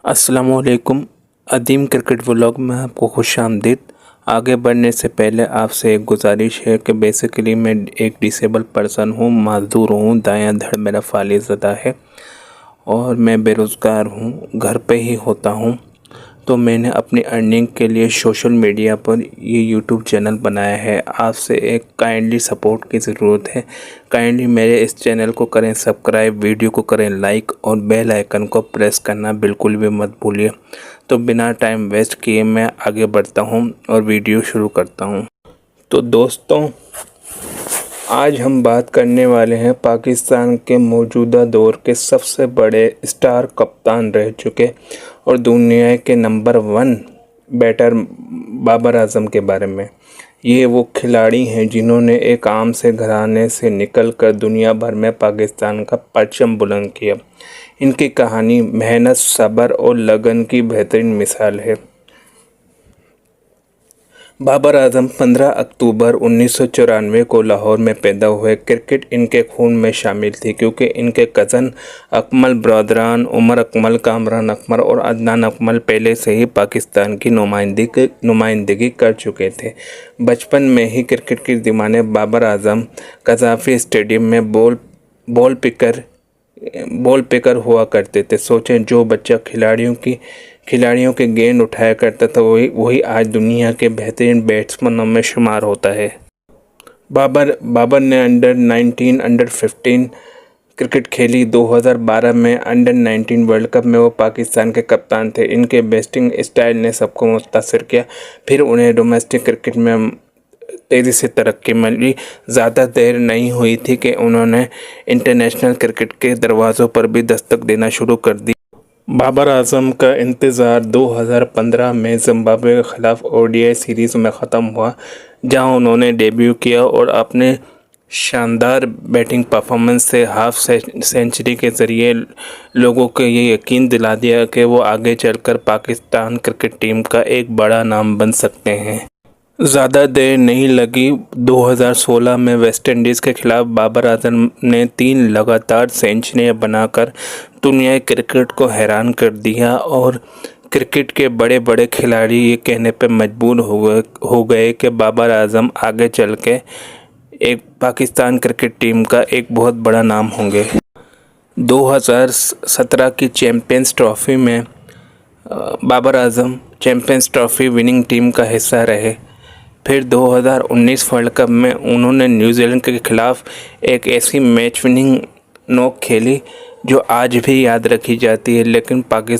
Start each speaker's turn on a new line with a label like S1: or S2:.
S1: अस्सलामुअलैकुम। अदीम cricket vlog में आपको खुशामदीद। आगे बढ़ने से पहले आपसे एक गुजारिश है कि बेसिकली मैं एक डिसेबल पर्सन हूँ, मजदूर हूँ, दायां धड़ मेरा फालिज़दा है और मैं बेरोज़गार हूँ, घर पे ही होता हूँ। तो मैंने अपनी अर्निंग के लिए सोशल मीडिया पर ये यूट्यूब चैनल बनाया है। आपसे एक काइंडली सपोर्ट की ज़रूरत है। काइंडली मेरे इस चैनल को करें सब्सक्राइब, वीडियो को करें लाइक और बेल आइकन को प्रेस करना बिल्कुल भी मत भूलिए। तो बिना टाइम वेस्ट किए मैं आगे बढ़ता हूँ और वीडियो शुरू करता हूँ। तो दोस्तों, आज हम बात करने वाले हैं पाकिस्तान के मौजूदा दौर के सबसे बड़े स्टार कप्तान रह चुके और दुनिया के नंबर 1 बैटर बाबर आजम के बारे में। ये वो खिलाड़ी हैं जिन्होंने एक आम से घराने से निकलकर दुनिया भर में पाकिस्तान का परचम बुलंद किया। इनकी कहानी मेहनत, सब्र और लगन की बेहतरीन मिसाल है। बाबर आजम 15 अक्टूबर 1994 को लाहौर में पैदा हुए। क्रिकेट इनके खून में शामिल थी क्योंकि इनके कज़न अकमल ब्रदरान, उमर अकमल, कामरान अकमल और अदनान अकमल पहले से ही पाकिस्तान की नुमाइंदगी कर चुके थे। बचपन में ही क्रिकेट के दीवाने बाबर आजम कज़ाफ़ी स्टेडियम में बॉल पिकर हुआ करते थे। सोचें, जो बच्चा खिलाड़ियों के गेंद उठाया करता था वही आज दुनिया के बेहतरीन बैट्समैनों में शुमार होता है। बाबर ने अंडर 19, अंडर 15 क्रिकेट खेली। 2012 में अंडर 19 वर्ल्ड कप में वो पाकिस्तान के कप्तान थे। इनके बैटिंग स्टाइल ने सबको मुतासिर किया। फिर उन्हें डोमेस्टिक क्रिकेट में तेज़ी से तरक्की मिली। ज़्यादा देर नहीं हुई थी कि उन्होंने इंटरनेशनल क्रिकेट के दरवाज़ों पर भी दस्तक देना शुरू कर दी। बाबर आजम का इंतज़ार 2015 में जिम्बाब्वे के ख़िलाफ़ ओडीआई सीरीज़ में ख़त्म हुआ, जहां उन्होंने डेब्यू किया और अपने शानदार बैटिंग परफॉर्मेंस से हाफ सेंचुरी के ज़रिए लोगों को ये यकीन दिला दिया कि वो आगे चलकर पाकिस्तान क्रिकेट टीम का एक बड़ा नाम बन सकते हैं। ज़्यादा देर नहीं लगी। 2016 में वेस्ट इंडीज़ के खिलाफ बाबर आजम ने 3 लगातार सेंचुरियां बनाकर दुनिया क्रिकेट को हैरान कर दिया और क्रिकेट के बड़े बड़े खिलाड़ी ये कहने पर मजबूर हो गए कि बाबर आजम आगे चल के एक पाकिस्तान क्रिकेट टीम का एक बहुत बड़ा नाम होंगे। 2017 की चैम्पियंस ट्रॉफ़ी में Babar Azam champions trophy winning team का हिस्सा रहे। फिर 2019 वर्ल्ड कप में उन्होंने न्यूजीलैंड के खिलाफ एक ऐसी मैच विनिंग नॉक खेली जो आज भी याद रखी जाती है, लेकिन पाकिस्तान